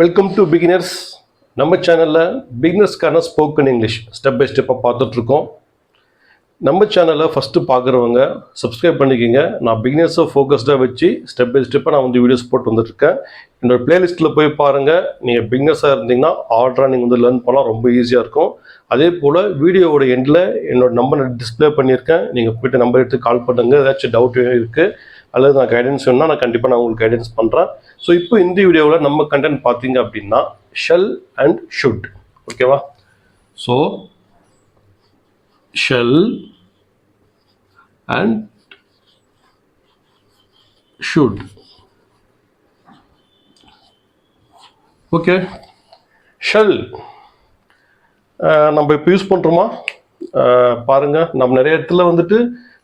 Welcome to beginners. நம்ம சேனலில் பிகினர்ஸ்க்கான spoken English step by ஸ்டெப்பாக பார்த்துட்ருக்கோம். நம்ம சேனலை ஃபஸ்ட்டு பார்க்குறவங்க சப்ஸ்கிரைப் பண்ணிக்கோங்க. நான் பிகினர்ஸை ஃபோக்கஸ்டாக வச்சு ஸ்டெப் பை ஸ்டெப்பாக நான் வீடியோஸ் போட்டு வந்துட்டுருக்கேன். என்னோடய ப்ளேலிஸ்ட்டில் போய் பாருங்கள். நீங்கள் பிகினர்ஸாக இருந்தீங்கன்னா ஆர்டராக நீங்கள் லேர்ன் பண்ணலாம், ரொம்ப ஈஸியாக இருக்கும். அதே போல் வீடியோவோட எண்டில் என்னோடய நம்பர் டிஸ்பிளே பண்ணியிருக்கேன். நீங்கள் போய்ட்டு நம்பர் எடுத்து கால் பண்ணுங்கள். ஏதாச்சும் டவுட் இருக்குது அல்லது நான் கைடன்ஸ் வேணும்னா நான் கண்டிப்பாக நான் உங்களுக்கு கைடன்ஸ் பண்ணுறேன். ஸோ இப்போ இந்த வீடியோவில் நம்ம கண்டென்ட் பார்த்தீங்க அப்படின்னா ஷல் அண்ட் ஷுட். ஓகேவா? So shall and should. Okay, shall நம்ம இப்போ யூஸ் பண்ணுறோமா பாருங்கள். நம்ம நிறைய இடத்துல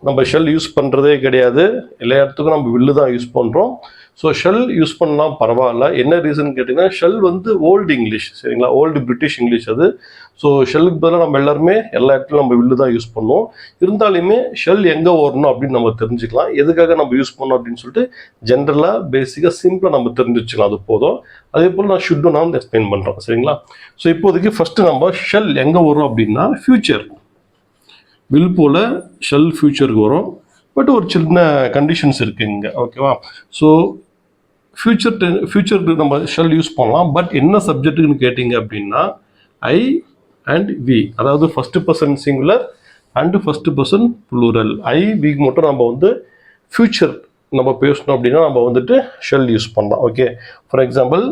நம்ம ஷெல் யூஸ் பண்ணுறதே கிடையாது. எல்லா இடத்துக்கும் நம்ம வில்லு தான் யூஸ் பண்ணுறோம். ஸோ ஷெல் யூஸ் பண்ணலாம், பரவாயில்ல. என்ன ரீசன் கேட்டிங்கன்னா, ஷெல் ஓல்டு இங்கிலீஷ், சரிங்களா? ஓல்டு பிரிட்டிஷ் இங்கிலீஷ் அது. ஸோ ஷெல்லுக்கு பதிலாக நம்ம எல்லாருமே எல்லா இடத்துலையும் நம்ம வில்லு தான் யூஸ் பண்ணுவோம். இருந்தாலுமே ஷெல் எங்கே வரணும் அப்படின்னு நம்ம தெரிஞ்சுக்கலாம். எதுக்காக நம்ம யூஸ் பண்ணோம் அப்படின்னு சொல்லிட்டு ஜென்ரலாக பேசிக்காக சிம்பிளாக நம்ம தெரிஞ்சு வச்சுக்கலாம், அது போதும். அதே போல் நான் ஷுட்டும் நான் எக்ஸ்பிளைன் பண்ணுறேன், சரிங்களா? ஸோ இப்போதைக்கு ஃபஸ்ட்டு நம்ம ஷெல் எங்கே வரும் அப்படின்னா ஃபியூச்சர். வில் போல் ஷெல் ஃபியூச்சருக்கு வரும். பட் ஒரு சின்ன கண்டிஷன்ஸ் இருக்குது இங்கே, ஓகேவா? ஸோ ஃபியூச்சருக்கு நம்ம ஷெல் யூஸ் பண்ணலாம். பட் என்ன சப்ஜெக்ட்டுன்னு கேட்டிங்க அப்படின்னா ஐ அண்ட் வி, அதாவது first person singular and first person plural. I விக்கு மட்டும் நம்ம ஃபியூச்சர் நம்ம பேசணும் அப்படின்னா நம்ம ஷெல் யூஸ் பண்ணலாம். Okay, for example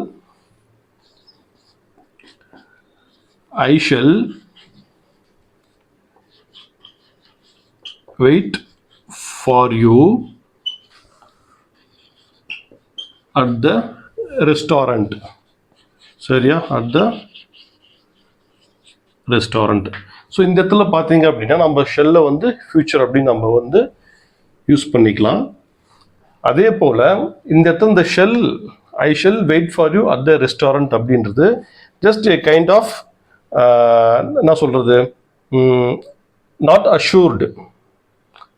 I shall wait for you at the restaurant. சரியா? at the restaurant. ஸோ இந்த இடத்துல பார்த்தீங்க அப்படின்னா நம்ம ஷெல்லை ஃபியூச்சர் அப்படின்னு நம்ம யூஸ் பண்ணிக்கலாம். அதே போல் இந்த இடத்துல இந்த shall I shall wait for you at the restaurant அப்படின்றது ஜஸ்ட் ஏ கைண்ட் ஆஃப் என்ன சொல்கிறது, not assured,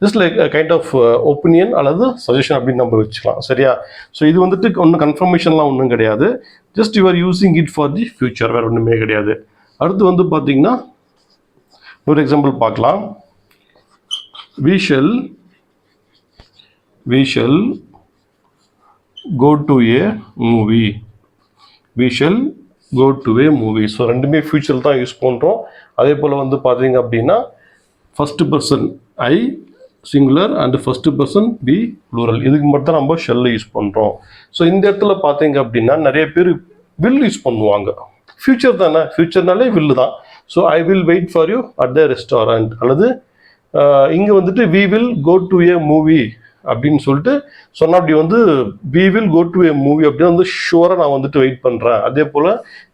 just like kind of opinion அல்லது சஜஷன் அப்படின்னு நம்ம வச்சுக்கலாம். சரியா? ஸோ இது ஒன்றும் கன்ஃபர்மேஷன்லாம் ஒன்றும் கிடையாது. Just you are using it for the future, வேறு ஒன்றுமே கிடையாது. அடுத்து பார்த்தீங்கன்னா ஒரு எக்ஸாம்பிள் பார்க்கலாம். we shall go to a movie. we shall go to a movie. So ரெண்டுமே ஃபியூச்சர் தான் யூஸ் பண்ணுறோம். அதே போல் பார்த்தீங்க அப்படின்னா first person I singular and first person B plural, இதுக்கு மட்டும் நம்ம ஷெல்லை யூஸ் பண்ணுறோம். ஸோ இந்த இடத்துல பார்த்தீங்க அப்படின்னா நிறைய பேர் வில் யூஸ் பண்ணுவாங்க. ஃபியூச்சர் தானே, ஃபியூச்சர்னாலே வில்லு தான். So I will wait for you at the restaurant, அல்லது இங்கே we will go to a movie அப்படின்னு சொல்லிட்டு சொன்னால் அப்படி we will go to a movie அப்படின்னு ஷுவராக நான் வெயிட் பண்ணுறேன். அதே போல்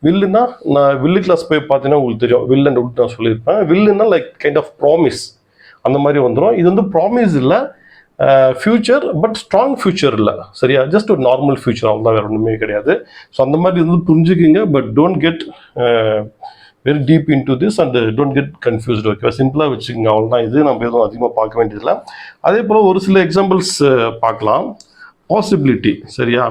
வில்லுன்னா நான் வில்லு கிளாஸ் போய் பார்த்தீங்கன்னா உங்களுக்கு தெரியும், வில் அண்ட் உட் நான் சொல்லியிருப்பேன். வில்லுன்னா லைக் கைண்ட் ஆஃப் ப்ராமிஸ், அந்த மாதிரி வந்துடும். இது ப்ராமிஸ் இல்லை, ஃபியூச்சர், பட் ஸ்ட்ராங் ஃபியூச்சர் இல்லை. சரியா? ஜஸ்ட் ஒரு நார்மல் ஃபியூச்சர், அவ்வளோதான், வேறு ஒன்றுமே கிடையாது. ஸோ அந்த மாதிரி புரிஞ்சுக்கிங்க. But don't get very deep into this and don't get confused. ஓகேவா? சிம்பிளாக வச்சுக்கோங்க, அவ்வளோதான். இது நம்ம எதுவும் அதிகமாக பார்க்க வேண்டியதில்லை. அதே போல் ஒரு சில எக்ஸாம்பிள்ஸ் பார்க்கலாம். பாசிபிலிட்டி, சரியா?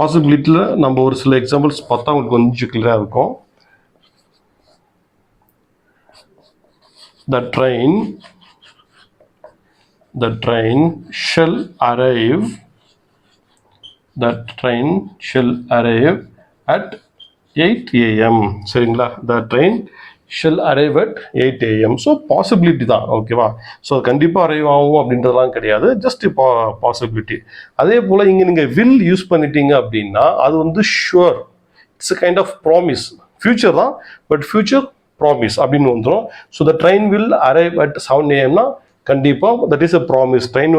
பாசிபிலிட்டியில் நம்ம ஒரு சில எக்ஸாம்பிள்ஸ் பார்த்தா உங்களுக்கு கொஞ்சம் கிளியராக இருக்கும். The train shall arrive. The train shall arrive at 8 a.m. சரிங்களா? The train shall arrive at 8 a.m. So possibility தான், ஓகேவா? ஸோ கண்டிப்பாக அரைவ் ஆகும் அப்படின்றதுலாம் கிடையாது, ஜஸ்ட் பாசிபிலிட்டி. அதே போல் இங்கே நீங்கள் வில் யூஸ் பண்ணிட்டீங்க அப்படின்னா அது sure, it's a kind of promise. Future தான், பட் ஃபியூச்சர் ப்ராமிஸ் அப்படின்னு வந்துடும். So the train will arrive at 7 AM கண்டிப்பாக that is a promise. Train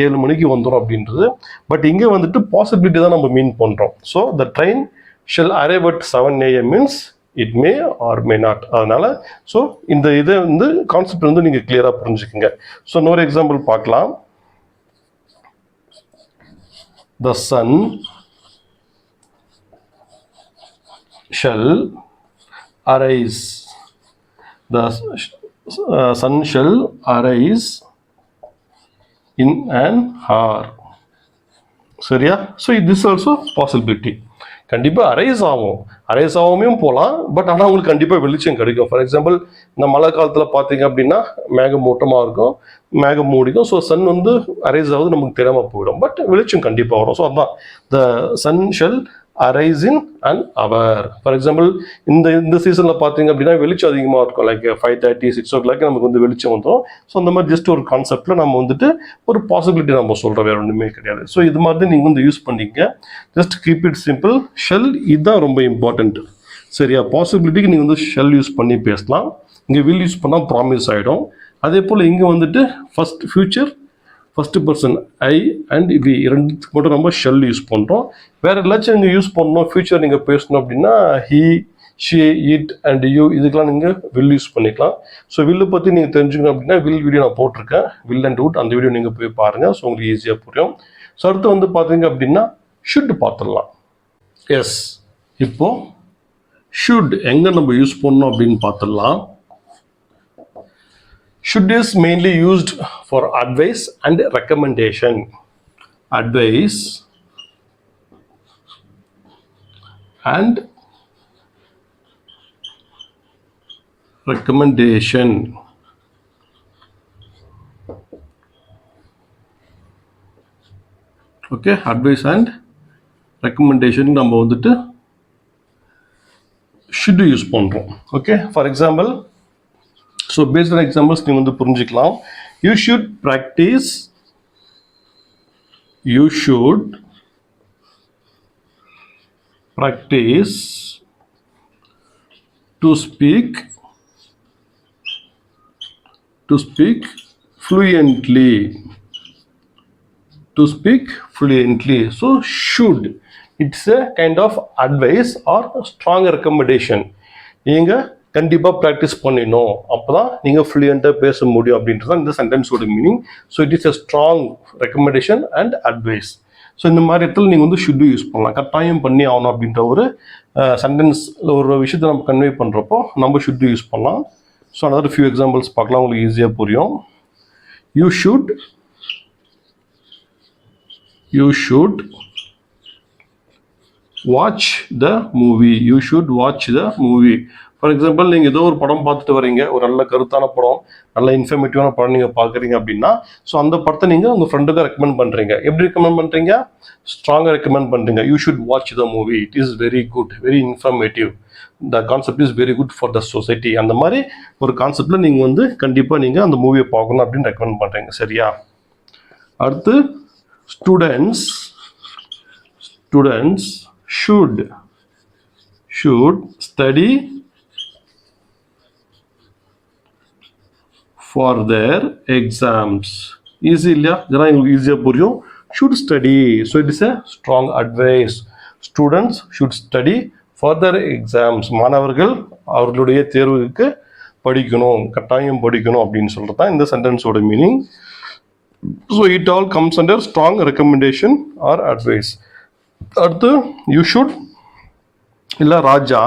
7 மணிக்கு வந்துடும் அப்படின்றது. பட் இங்கே பாசிபிலிட்டி தான் நம்ம மீன் பண்ணுறோம். So the train shell arrive at 7 AM means it may R may not. அதனால் ஸோ இந்த இதை கான்செப்ட் நீங்கள் கிளியராக புரிஞ்சுக்குங்க. ஸோ இன்னொரு எக்ஸாம்பிள் பார்க்கலாம். The sun shall arise. The sun shall arise in an hour. சரியா? So this also possibility. கண்டிப்பாக அரைஸ் ஆகாமையும் போகலாம். பட் ஆனால் உங்களுக்கு கண்டிப்பாக வெளிச்சம் கிடைக்கும். ஃபார் எக்ஸாம்பிள் இந்த மழை காலத்தில் பார்த்தீங்க அப்படின்னா மேகம் மூட்டமாக இருக்கும், மேகம் மூடிக்கும். ஸோ சன் வந்து அரைஸ் ஆகுது நமக்கு தெரியாமல் போயிடும். பட் வெளிச்சம் கண்டிப்பாக வரும். ஸோ அதுதான் the sun shall arise in an hour. For example இந்த சீசனில் பார்த்தீங்க அப்படின்னா வெளிச்சம் அதிகமாக இருக்கும். லைக் 5:30 6 o'clock நமக்கு வந்து வெளிச்சம் வந்துடும். ஸோ அந்த மாதிரி ஜஸ்ட் ஒரு கான்செப்டில் நம்ம வந்துட்டு ஒரு பாசிபிலிட்டி நம்ம சொல்கிறோம், வேறு ஒன்றுமே கிடையாது. ஸோ இது மாதிரி நீங்கள் வந்து யூஸ் பண்ணிங்க. Just keep it simple. Shell இதுதான் ரொம்ப இம்பார்ட்டண்ட். சரியா? பாசிபிலிட்டிக்கு நீங்கள் வந்து ஷெல் யூஸ் பண்ணி பேசலாம். இங்கே வில் யூஸ் பண்ணால் ப்ராமிஸ் ஆகிடும். அதே போல் இங்கே வந்துட்டு first future first person I and we ரெண்டுத்துக்கு மட்டும் நம்ம ஷெல் யூஸ் பண்ணுறோம். வேறு எல்லாச்சும் நீங்கள் யூஸ் பண்ணணும் ஃபியூச்சர் நீங்கள் பேசணும் அப்படின்னா he she it and you இதுக்கெல்லாம் நீங்கள் வில் யூஸ் பண்ணிக்கலாம். ஸோ வில்லு பற்றி நீங்கள் தெரிஞ்சுக்கணும் அப்படின்னா வில் வீடியோ நான் போட்டிருக்கேன், வில் அண்ட் வுட். அந்த வீடியோ நீங்கள் போய் பாருங்கள். ஸோ உங்களுக்கு ஈஸியாக புரியும். ஸோ அடுத்து வந்து பார்த்தீங்க அப்படின்னா ஷுட் பார்த்துடலாம். எஸ், இப்போ ஷுட் எங்கே நம்ம யூஸ் பண்ணணும் அப்படின்னு பார்த்துடலாம். Should is mainly used for advice and recommendation. Advice and recommendation. Okay, advice and recommendation நம்ம வந்துட்டு should யூஸ் பண்றோம். Okay, for example, so based on examples நீங்க வந்து புரிஞ்சுக்கலாம். You should practice to speak fluently. So should, it's a kind of advice or strong recommendation. நீங்க கண்டிப்பாக practice பண்ணிடணும், அப்போ தான் நீங்கள் ஃப்ளூயண்ட்டாக பேச முடியும் அப்படின்றது தான் இந்த சென்டென்ஸோட meaning. So it is a strong recommendation and advice. ஸோ இந்த மாதிரி இடத்துல நீங்கள் வந்து ஷுட்டு யூஸ் பண்ணலாம். கட்டாயம் பண்ணி ஆகணும் அப்படின்ற ஒரு சென்டென்ஸில் ஒரு விஷயத்தை நம்ம கன்வே பண்ணுறப்போ நம்ம ஷுட்டு யூஸ் பண்ணலாம். ஸோ another few எக்ஸாம்பிள்ஸ் பார்க்கலாம், உங்களுக்கு ஈஸியாக புரியும். You should watch the movie. For example நீங்கள் ஏதோ ஒரு படம் பார்த்துட்டு வரீங்க, ஒரு நல்ல கருத்தான படம், நல்ல இன்ஃபர்மேட்டிவான படம் நீங்கள் பார்க்குறீங்க அப்படின்னா, ஸோ அந்த படத்தை நீங்கள் உங்கள் ஃப்ரெண்டுக்கு ரெக்கமெண்ட் பண்ணுறீங்க. எப்படி ரெக்கமெண்ட் பண்ணுறீங்க? ஸ்ட்ராங்காக ரெக்கமெண்ட் பண்ணுறீங்க. You should watch the movie, it is very good, very informative, the concept is very good for the society. அந்த மாதிரி ஒரு கான்செப்டில் நீங்கள் வந்து கண்டிப்பாக நீங்கள் அந்த மூவியை பார்க்கணும் அப்படின்னு ரெக்கமெண்ட் பண்ணுறீங்க. சரியா? அடுத்து students should study for their exams. Easy இல்லையா? இதெல்லாம் உங்களுக்கு ஈஸியாக புரியும். should study, so it is a strong advice. Students should study for their exams. மாணவர்கள் அவர்களுடைய தேர்வுக்கு படிக்கணும், கட்டாயம் படிக்கணும் அப்படின்னு சொல்கிறது தான் இந்த சென்டென்ஸோட meaning. So it all comes under strong recommendation or advice. அடுத்து யூ ஷுட் இல்லை Raja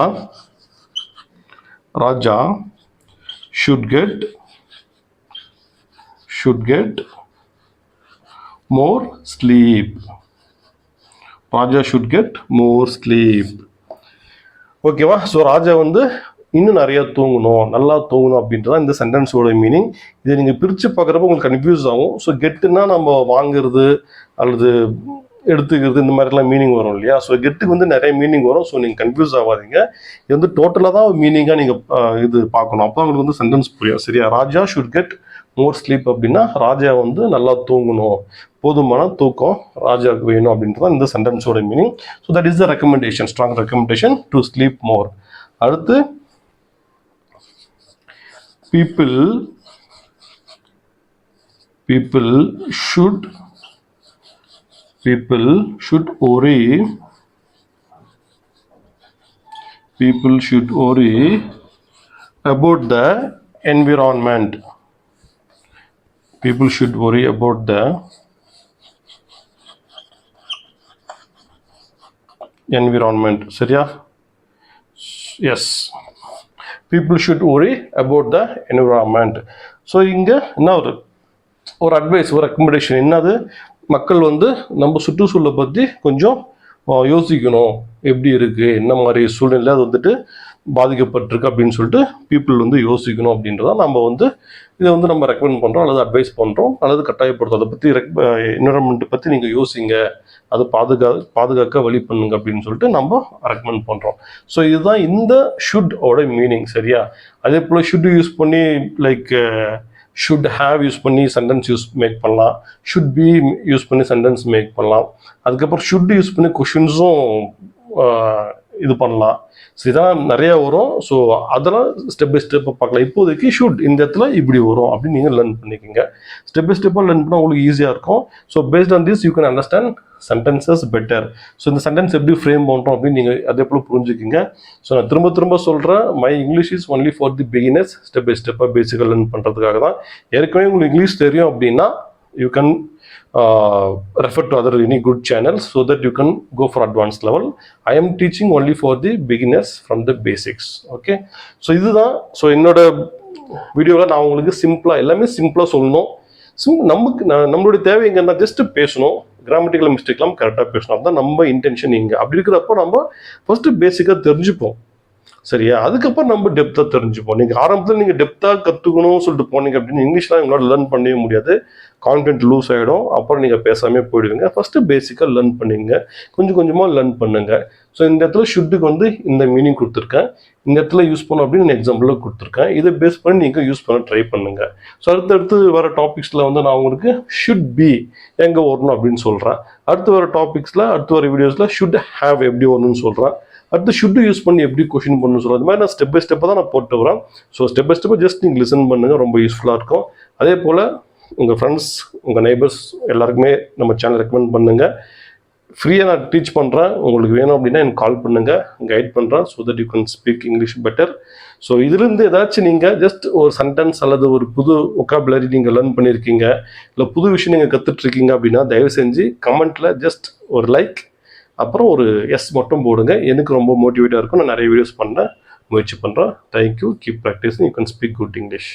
should get more sleep. Raja should get more sleep. ஓகேவா? ஸோ ராஜா வந்து இன்னும் நிறையா தூங்கணும், நல்லா தூங்கணும் அப்படின்றதான் இந்த சென்டென்ஸோட மீனிங். இதை நீங்கள் பிரித்து பார்க்குறப்ப உங்களுக்கு கன்ஃபியூஸ் ஆகும். ஸோ கெட்டுன்னா நம்ம வாங்குறது அல்லது எடுத்துக்கிறது இந்த மாதிரிலாம் மீனிங் வரும் இல்லையா? ஸோ கெட்டுக்கு வந்து நிறைய மீனிங் வரும். ஸோ நீங்கள் கன்ஃபியூஸ் ஆகாதீங்க. இது வந்து டோட்டலாக தான் மீனிங்காக நீங்கள் இது பார்க்கணும், அப்போ தான் உங்களுக்கு வந்து சென்டென்ஸ் புரியும். சரியா? ராஜா ஷுட் கெட் மோர் ஸ்லீப் அப்படின்னா ராஜா வந்து நல்லா தூங்கணும், போதுமான தூக்கம் ராஜாவுக்கு வேணும் அப்படின்றது இந்த சென்டென்ஸோட meaning. So that is the recommendation, strong recommendation to sleep more. அடுத்து people should worry about the environment. People should worry about the environment. சரியா? Yes, people should worry about the environment. So இங்கே என்ன ஒரு advice, ஒரு recommendation என்னது? மக்கள் வந்து நம்ம சுற்றுச்சூழலை பற்றி கொஞ்சம் யோசிக்கணும், எப்படி இருக்குது, என்ன மாதிரி சூழ்நிலை அது வந்துட்டு பாதிக்கப்பட்டிருக்கு அப்படின்னு சொல்லிட்டு பீப்புள் வந்து யோசிக்கணும் அப்படின்றத நம்ம வந்து இதை வந்து நம்ம ரெக்கமெண்ட் பண்ணுறோம் அல்லது அட்வைஸ் பண்ணுறோம் அல்லது கட்டாயப்படுத்தும். அதை பற்றி என்விரான்மெண்ட்டை பற்றி நீங்கள் யோசிங்க, அதை பாதுகாக்க வழி பண்ணுங்க அப்படின்னு சொல்லிட்டு நம்ம ரெக்கமெண்ட் பண்ணுறோம். ஸோ இதுதான் இந்த ஷுட் ஓட மீனிங். சரியா? அதே போல் ஷுட் யூஸ் பண்ணி லைக் ஷுட் ஹேவ் யூஸ் பண்ணி சென்டென்ஸ் மேக் பண்ணலாம், ஷுட் பி யூஸ் பண்ணி சென்டென்ஸ் மேக் பண்ணலாம். அதுக்கப்புறம் ஷுட் யூஸ் பண்ணி கொஷின்ஸும் இது பண்ணலாம். ஸோ இதெல்லாம் நிறையா வரும். ஸோ அதெல்லாம் ஸ்டெப் பை ஸ்டெப்பாக பார்க்கலாம். இப்போதைக்கு ஷுட் இந்த இடத்துல இப்படி வரும் அப்படின்னு நீங்கள் லேர்ன் பண்ணிக்கோங்க. ஸ்டெப் பை ஸ்டெப்பாக லேர்ன் பண்ணால் உங்களுக்கு ஈஸியாக இருக்கும். So based on this you can understand sentences better. So இந்த சென்டென்ஸ் எப்படி ஃப்ரேம் பண்ணுறோம் அப்படின்னு நீங்கள் அதே போல் புரிஞ்சுக்கிங்க. ஸோ நான் திரும்ப சொல்கிறேன், my English is only for the beginners. Step by ஸ்டெப்பாக பேசிக்காக லேர்ன் பண்ணுறதுக்காக தான். ஏற்கனவே உங்களுக்கு இங்கிலீஷ் தெரியும் அப்படின்னா you can refer to other any good channels so that you can go for advanced level. I am teaching only for the beginners from the basics. Okay, so இதுதான். So என்னோட வீடியோவில் நான் உங்களுக்கு சிம்பிளாக எல்லாமே சிம்பிளாக சொல்லணும். நம்மளுடைய தேவை எங்கன்னா ஜஸ்ட் பேசணும், கிராமட்டிக்கல் மிஸ்டேக்லாம் கரெக்டாக பேசணும். அதுதான் நம்ம இன்டென்ஷன். இங்கே அப்படி இருக்கிறப்போ நம்ம ஃபர்ஸ்ட் பேசிக்காக தெரிஞ்சுப்போம். சரியா? அதுக்கப்புறம் நம்ம டெப்த்தாக தெரிஞ்சுப்போம். நீங்கள் ஆரம்பத்தில் நீங்கள் டெப்த்தாக கற்றுக்கணும்னு சொல்லிட்டு போனீங்க அப்படின்னு இங்கிலீஷ்லாம் உங்களால் லேர்ன் பண்ணவே முடியாது. கான்டென்ட் லூஸ் ஆகிடும். அப்புறம் நீங்கள் பேசாமே போயிடுவீங்க. ஃபஸ்ட்டு பேசிக்காக லேர்ன் பண்ணிங்க, கொஞ்சம் கொஞ்சமாக லேர்ன் பண்ணுங்க. ஸோ இந்த இடத்துல ஷுட்டுக்கு வந்து இந்த மீனிங் கொடுத்துருக்கேன், இந்த இடத்துல யூஸ் பண்ணணும் அப்படின்னு நான் எக்ஸாம்பிளாக கொடுத்துருக்கேன். இதை பேஸ் பண்ணி நீங்கள் யூஸ் பண்ண ட்ரை பண்ணுங்கள். ஸோ அடுத்தடுத்து வர டாபிக்ஸில் வந்து நான் உங்களுக்கு ஷுட் பி எங்கே வரணும் அப்படின்னு சொல்கிறேன். அடுத்து வர டாபிக்ஸில் அடுத்து வர வீடியோஸில் ஷுட் ஹேவ் எப்படி வரணும்னு சொல்கிறேன். அடுத்து ஷுட்டு யூஸ் பண்ணி எப்படி கொஷின் பண்ணணும்னு சொல்கிறேன். அது மாதிரி நான் ஸ்டெப் பை ஸ்டெப்பாக தான் நான் போட்டு வரேன். ஸோ ஸ்டெப் பை ஸ்டெப்பாக ஜஸ்ட் நீங்கள் லிசன் பண்ணுங்கள், ரொம்ப யூஸ்ஃபுல்லாக இருக்கும். அதே போல் உங்கள் ஃப்ரெண்ட்ஸ், உங்கள் நெய்பர்ஸ் எல்லாருக்குமே நம்ம சேனல் ரெக்கமெண்ட் பண்ணுங்கள். ஃப்ரீயாக நான் டீச் பண்ணுறேன். உங்களுக்கு வேணும் அப்படின்னா எனக்கு கால் பண்ணுங்கள், கைட் பண்ணுறேன். So that you can speak English better. So இதுலேருந்து ஏதாச்சும் நீங்கள் ஜஸ்ட் ஒரு சென்டென்ஸ் அல்லது ஒரு புது ஒக்காபுலரி நீங்கள் லேர்ன் பண்ணியிருக்கீங்க, இல்லை புது விஷயம் நீங்கள் கற்றுட்ருக்கீங்க அப்படின்னா தயவு செஞ்சு கமெண்ட்டில் ஜஸ்ட் ஒரு லைக் அப்புறம் ஒரு எஸ் மட்டும் போடுங்க. எனக்கு ரொம்ப மோட்டிவேட்டாக இருக்கும். நான் நிறைய வீடியோஸ் பண்ண முயற்சி பண்ணுறேன். Thank you. Keep practising. You can speak good English.